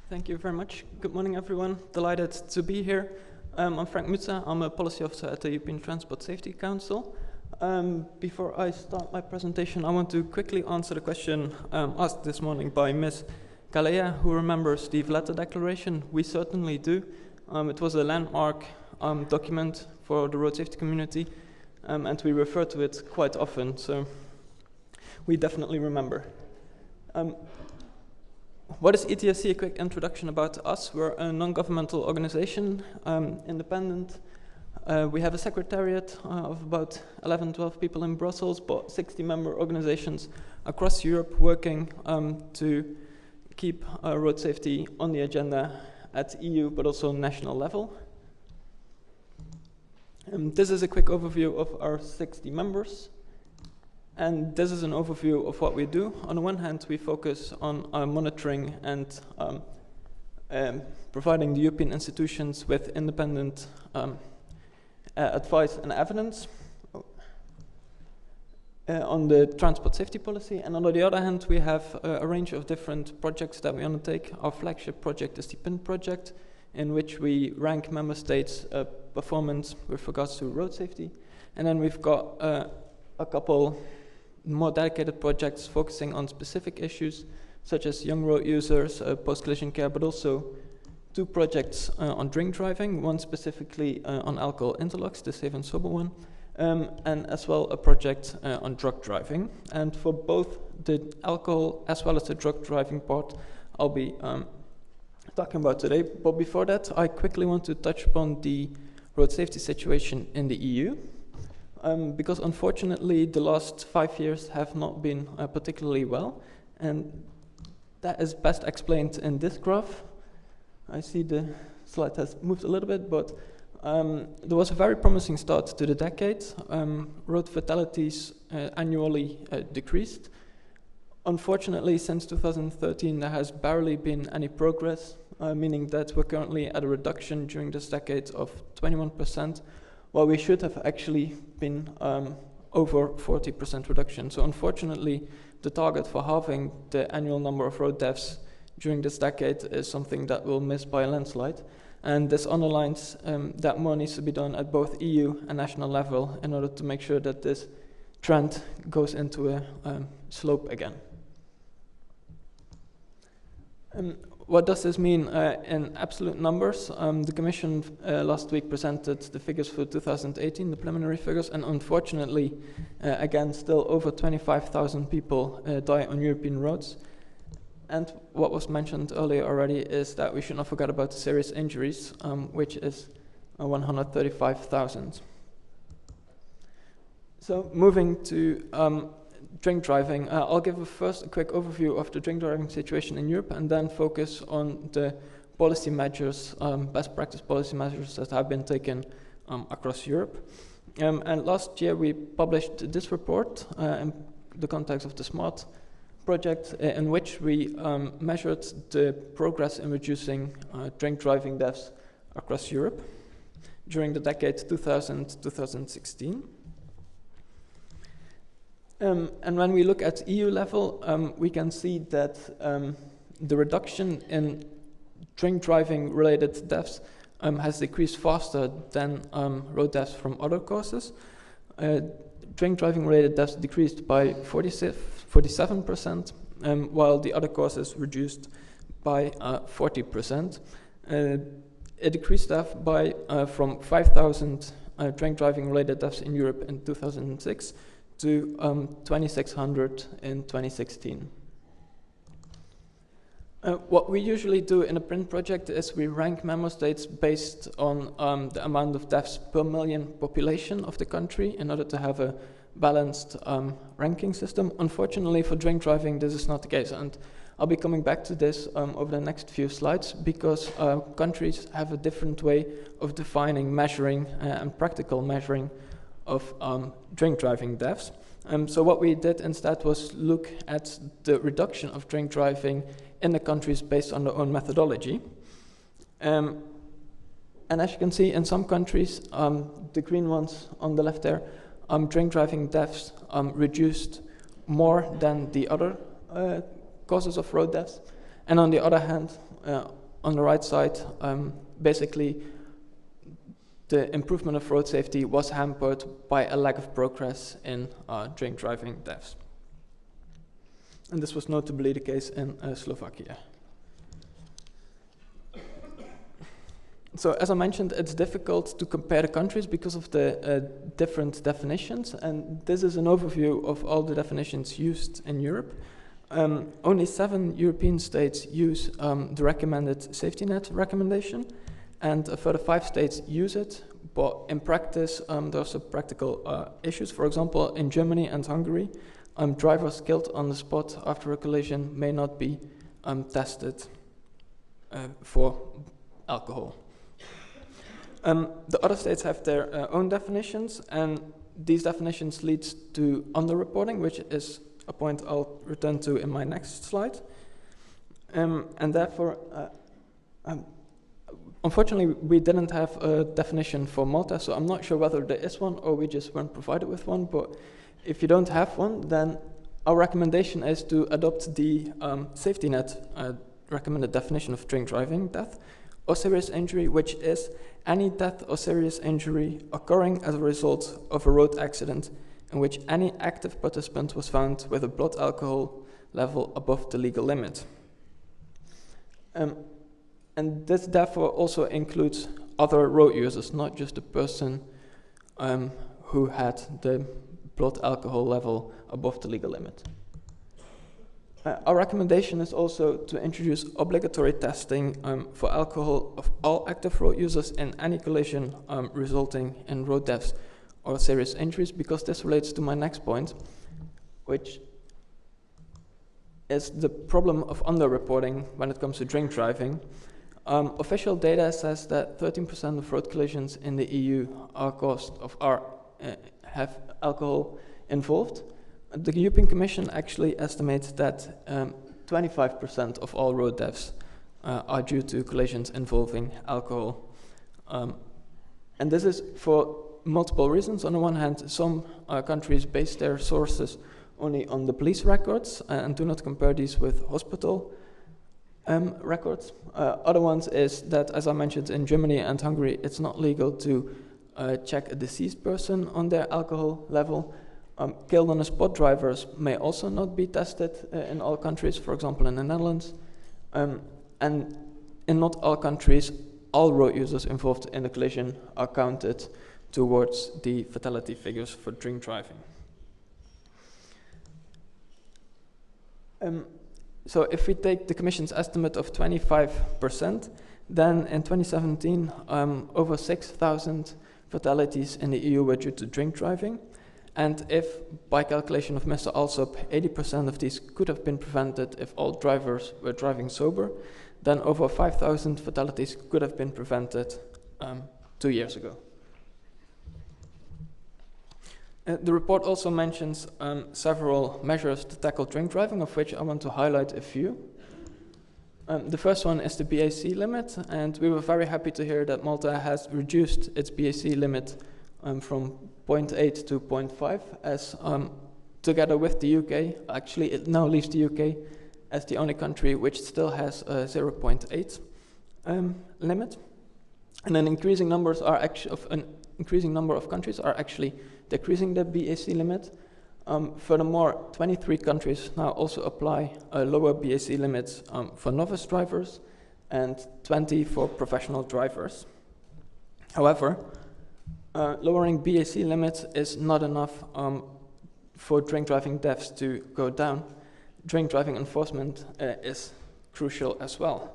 Thank you very much. Good morning, everyone. Delighted to be here. I'm Frank Mütze. I'm a policy officer at the European Transport Safety Council. Before I start my presentation, I want to quickly answer the question asked this morning by Ms. Galea, who remembers the Valletta Declaration. We certainly do. It was a landmark document for the road safety community, and we refer to it quite often, so we definitely remember. What is ETSC? A quick introduction about us. We're a non-governmental organization, independent. We have a secretariat of about 11, 12 people in Brussels, but 60 member organizations across Europe working to keep road safety on the agenda at EU, but also national level. This is a quick overview of our 60 members. And this is an overview of what we do. On the one hand, we focus on monitoring and providing the European institutions with independent advice and evidence on the transport safety policy. And on the other hand, we have a range of different projects that we undertake. Our flagship project is the PIN project, in which we rank member states' performance with regards to road safety. And then we've got a couple more dedicated projects focusing on specific issues such as young road users, post-collision care, but also two projects on drink driving, one specifically on alcohol interlocks, the Safe and Sober one, and as well a project on drug driving. And for both the alcohol as well as the drug driving part, I'll be talking about today. But before that, I quickly want to touch upon the road safety situation in the EU. Because unfortunately the last 5 years have not been particularly well, and that is best explained in this graph. I see the slide has moved a little bit, but there was a very promising start to the decade. Road fatalities annually decreased. Unfortunately, since 2013 there has barely been any progress, meaning that we're currently at a reduction during this decade of 21%. Well, we should have actually been over 40% reduction. So unfortunately, the target for halving the annual number of road deaths during this decade is something that we'll miss by a landslide. And this underlines that more needs to be done at both EU and national level in order to make sure that this trend goes into a slope again. What does this mean in absolute numbers? The Commission last week presented the figures for 2018, the preliminary figures, and unfortunately, again, still over 25,000 people die on European roads. And what was mentioned earlier already is that we should not forget about the serious injuries, which is 135,000. So moving to drink driving. I'll give first a quick overview of the drink driving situation in Europe and then focus on the policy measures, best practice policy measures that have been taken across Europe. And last year we published this report in the context of the SMART project in which we measured the progress in reducing drink driving deaths across Europe during the decade 2000-2016. And when we look at EU level, we can see that the reduction in drink driving related deaths has decreased faster than road deaths from other causes. Drink driving related deaths decreased by 47%, while the other causes reduced by 40%. It decreased death by from 5,000 drink driving related deaths in Europe in 2006 to 2,600 in 2016. What we usually do in a PRINT project is we rank member states based on the amount of deaths per million population of the country in order to have a balanced ranking system. Unfortunately for drink driving this is not the case, and I'll be coming back to this over the next few slides because countries have a different way of defining, measuring and practical measuring of drink driving deaths. So what we did instead was look at the reduction of drink driving in the countries based on their own methodology. And as you can see, in some countries, the green ones on the left there, drink driving deaths reduced more than the other causes of road deaths. And on the other hand, on the right side, basically the improvement of road safety was hampered by a lack of progress in drink driving deaths. And this was notably the case in Slovakia. So as I mentioned, it's difficult to compare the countries because of the different definitions, and this is an overview of all the definitions used in Europe. Only 7 European states use the recommended safety net recommendation, and a further 5 states use it, but in practice there are some practical issues. For example, in Germany and Hungary, drivers killed on the spot after a collision may not be tested for alcohol. The other states have their own definitions, and these definitions lead to underreporting, which is a point I'll return to in my next slide. And therefore, unfortunately, we didn't have a definition for Malta, so I'm not sure whether there is one or we just weren't provided with one, but if you don't have one, then our recommendation is to adopt the safety net recommended definition of drink driving death or serious injury, which is any death or serious injury occurring as a result of a road accident in which any active participant was found with a blood alcohol level above the legal limit. And this therefore also includes other road users, not just the person who had the blood alcohol level above the legal limit. Our recommendation is also to introduce obligatory testing for alcohol of all active road users in any collision resulting in road deaths or serious injuries, because this relates to my next point, which is the problem of underreporting when it comes to drink driving. Official data says that 13% of road collisions in the EU are caused of have alcohol involved. The European Commission actually estimates that 25% of all road deaths are due to collisions involving alcohol. And this is for multiple reasons. On the one hand, some countries base their sources only on the police records and do not compare these with hospital records. Other ones is that, as I mentioned, in Germany and Hungary, it's not legal to check a deceased person on their alcohol level. Killed on the spot drivers may also not be tested in all countries, for example in the Netherlands. And in not all countries, all road users involved in a collision are counted towards the fatality figures for drink driving. So if we take the Commission's estimate of 25%, then in 2017, over 6,000 fatalities in the EU were due to drink driving. And if, by calculation of Mr. Alsop, 80% of these could have been prevented if all drivers were driving sober, then over 5,000 fatalities could have been prevented 2 years ago. The report also mentions several measures to tackle drink driving, of which I want to highlight a few. The first one is the BAC limit, and we were very happy to hear that Malta has reduced its BAC limit from 0.8 to 0.5, as together with the UK, actually it now leaves the UK as the only country which still has a 0.8 limit. And an increasing number of countries are actually decreasing the BAC limit. Furthermore, 23 countries now also apply lower BAC limits for novice drivers and 20 for professional drivers. However, lowering BAC limits is not enough for drink driving deaths to go down. Drink driving enforcement is crucial as well.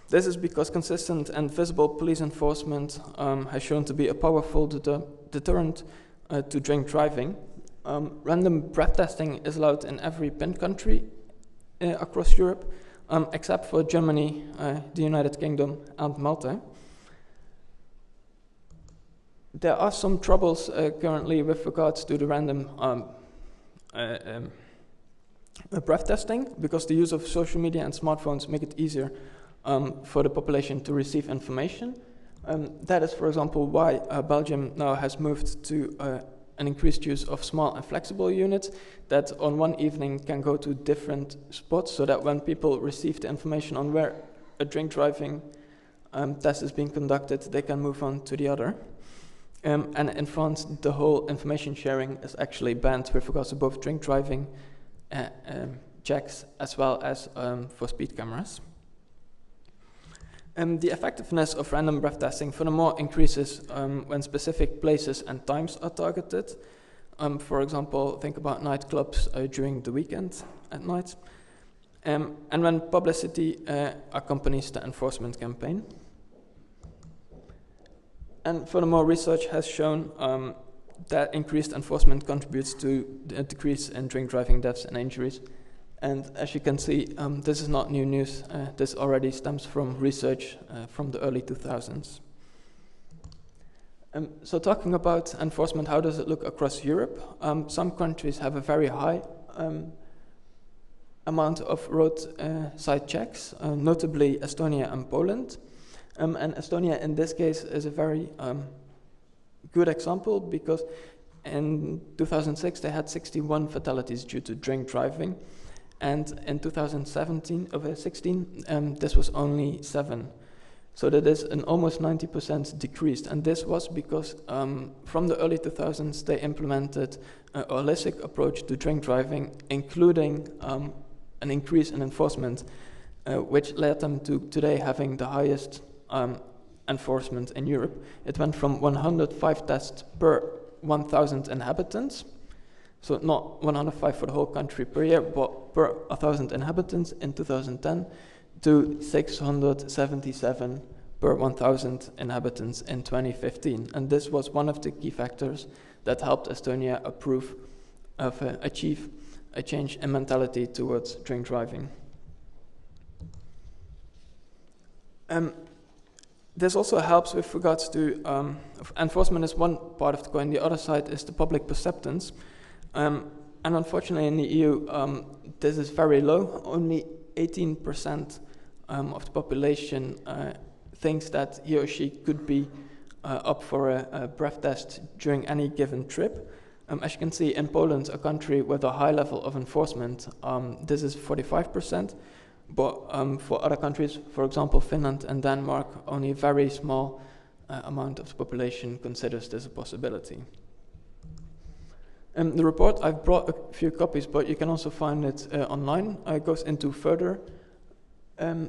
This is because consistent and visible police enforcement has shown to be a powerful deterrent to drink driving. Random breath testing is allowed in every PIN country across Europe, except for Germany, the United Kingdom, and Malta. There are some troubles currently with regards to the random breath testing, because the use of social media and smartphones make it easier for the population to receive information. That is, for example, why Belgium now has moved to an increased use of small and flexible units that on one evening can go to different spots, so that when people receive the information on where a drink driving test is being conducted, they can move on to the other. And in France, the whole information sharing is actually banned with regards to both drink driving checks as well as for speed cameras. The effectiveness of random breath testing furthermore increases when specific places and times are targeted. For example, think about nightclubs during the weekend at night. And when publicity accompanies the enforcement campaign. And furthermore, research has shown that increased enforcement contributes to a decrease in drink driving deaths and injuries. And as you can see, this is not new news. This already stems from research from the early 2000s. So talking about enforcement, how does it look across Europe? Some countries have a very high amount of roadside checks, notably Estonia and Poland. And Estonia in this case is a very good example, because in 2006 they had 61 fatalities due to drink driving, and in 2016 this was only 7. So that is an almost 90% decrease, and this was because from the early 2000s they implemented a holistic approach to drink driving, including an increase in enforcement, which led them to today having the highest enforcement in Europe. It went from 105 tests per 1,000 inhabitants, so not 105 for the whole country per year, but per 1,000 inhabitants in 2010, to 677 per 1,000 inhabitants in 2015. And this was one of the key factors that helped Estonia achieve a change in mentality towards drink driving. This also helps with regards to enforcement is one part of the coin. The other side is the public perceptions. And unfortunately in the EU, this is very low. Only 18% of the population thinks that he or she could be up for a breath test during any given trip. As you can see, in Poland, a country with a high level of enforcement, this is 45%. But for other countries, for example, Finland and Denmark, only a very small amount of the population considers this a possibility. The report, I've brought a few copies, but you can also find it online. It goes into further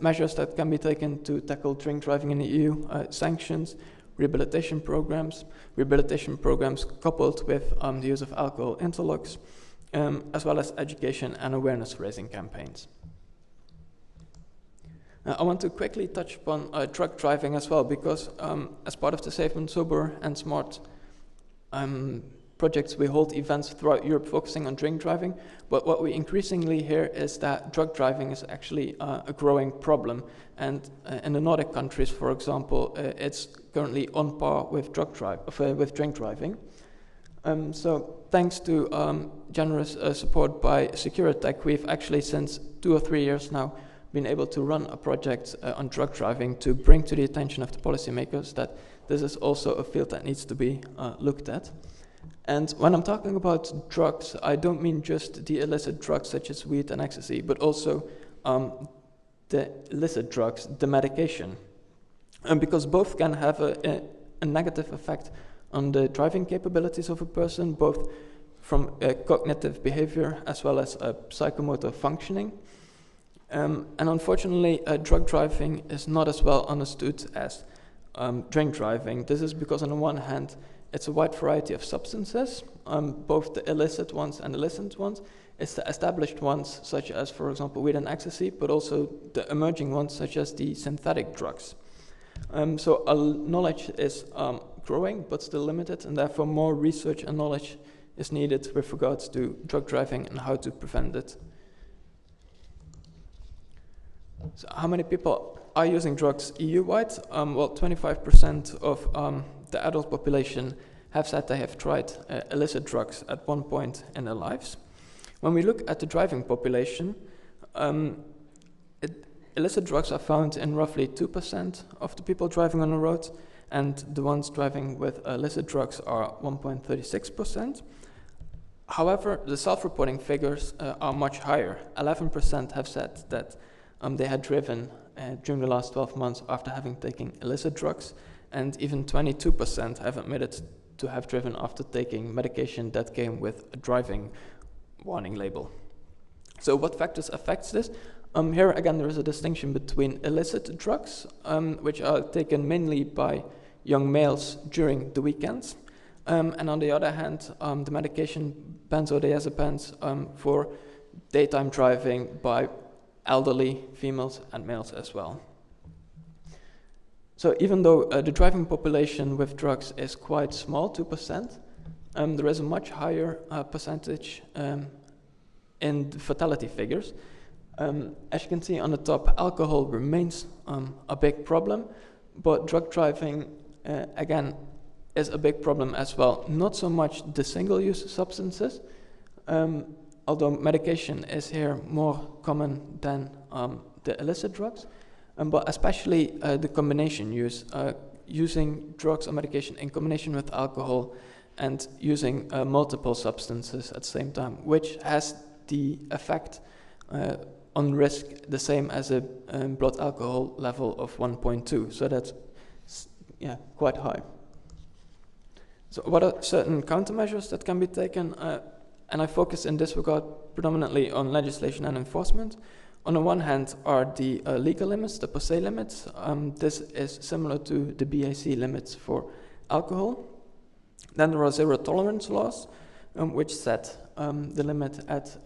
measures that can be taken to tackle drink driving in the EU, sanctions, rehabilitation programs coupled with the use of alcohol interlocks, as well as education and awareness raising campaigns. I want to quickly touch upon drug driving as well, because as part of the Safe and Sober and Smart projects, we hold events throughout Europe focusing on drink driving. But what we increasingly hear is that drug driving is actually a growing problem. And in the Nordic countries, for example, it's currently on par with drink driving. So thanks to generous support by Securitech, we've actually since 2 or 3 years now been able to run a project on drug driving to bring to the attention of the policymakers that this is also a field that needs to be looked at. And when I'm talking about drugs, I don't mean just the illicit drugs such as weed and ecstasy, but also the illicit drugs, the medication. And because both can have a negative effect on the driving capabilities of a person, both from cognitive behavior as well as psychomotor functioning. And unfortunately, drug driving is not as well understood as drink driving. This is because on the one hand, it's a wide variety of substances, both the illicit ones and the licit ones. It's the established ones, such as, for example, weed and ecstasy, but also the emerging ones, such as the synthetic drugs. So our knowledge is growing, but still limited, and therefore more research and knowledge is needed with regards to drug driving and how to prevent it. So how many people are using drugs EU-wide? Well, 25% of the adult population have said they have tried illicit drugs at one point in their lives. When we look at the driving population, illicit drugs are found in roughly 2% of the people driving on the road, and the ones driving with illicit drugs are 1.36%. However, the self-reporting figures are much higher. 11% have said that they had driven during the last 12 months after having taken illicit drugs, and even 22% have admitted to have driven after taking medication that came with a driving warning label. So what factors affects this? Here again there is a distinction between illicit drugs, which are taken mainly by young males during the weekends, and on the other hand the medication benzodiazepines for daytime driving by elderly females and males as well. So even though the driving population with drugs is quite small, 2%, there is a much higher percentage in the fatality figures. As you can see on the top, alcohol remains a big problem, but drug driving, again, is a big problem as well. Not so much the single-use substances, although medication is here more common than the illicit drugs, but especially the combination use, using drugs or medication in combination with alcohol and using multiple substances at the same time, which has the effect on risk the same as a blood alcohol level of 1.2, so that's quite high. So what are certain countermeasures that can be taken? And I focus in this regard predominantly on legislation and enforcement. On the one hand are the legal limits, the per se limits. This is similar to the BAC limits for alcohol. Then there are zero tolerance laws, which set the limit at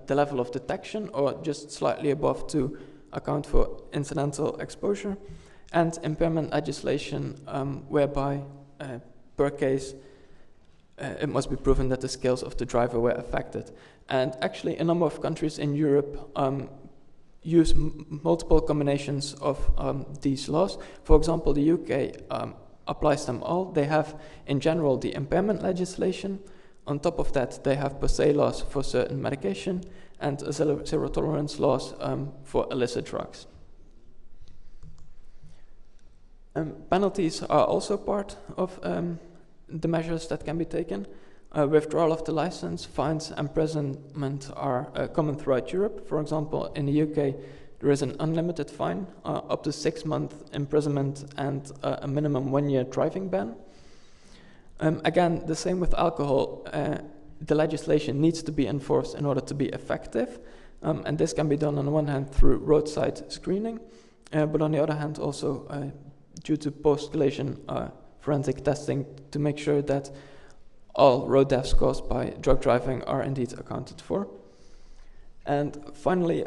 the level of detection or just slightly above to account for incidental exposure, and impairment legislation whereby per case it must be proven that the skills of the driver were affected. And actually a number of countries in Europe use multiple combinations of these laws. For example, the UK applies them all. They have in general the impairment legislation. On top of that, they have per se laws for certain medication and zero tolerance laws for illicit drugs. Penalties are also part of the measures that can be taken. Withdrawal of the license, fines, and imprisonment are common throughout Europe. For example, in the UK, there is an unlimited fine, up to 6 months imprisonment, and a minimum 1-year driving ban. Again, the same with alcohol. The legislation needs to be enforced in order to be effective, and this can be done on the one hand through roadside screening, but on the other hand also due to post-collision forensic testing to make sure that all road deaths caused by drug driving are indeed accounted for. And finally,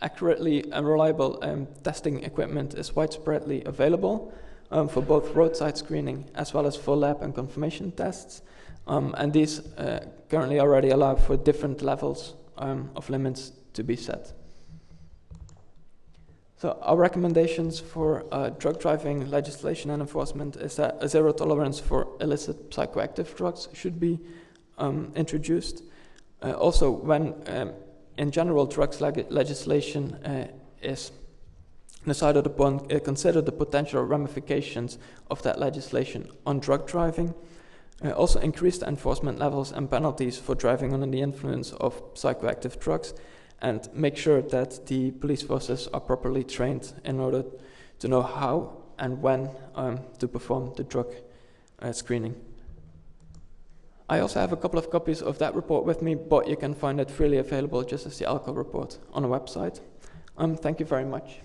accurately reliable testing equipment is widespreadly available for both roadside screening as well as for lab and confirmation tests. And these currently already allow for different levels of limits to be set. So our recommendations for drug driving legislation and enforcement is that a zero tolerance for illicit psychoactive drugs should be introduced. Also, when in general drugs legislation is decided upon, consider the potential ramifications of that legislation on drug driving. Also increased enforcement levels and penalties for driving under the influence of psychoactive drugs, and make sure that the police forces are properly trained in order to know how and when to perform the drug screening. I also have a couple of copies of that report with me, but you can find it freely available just as the alcohol report on the website. Thank you very much.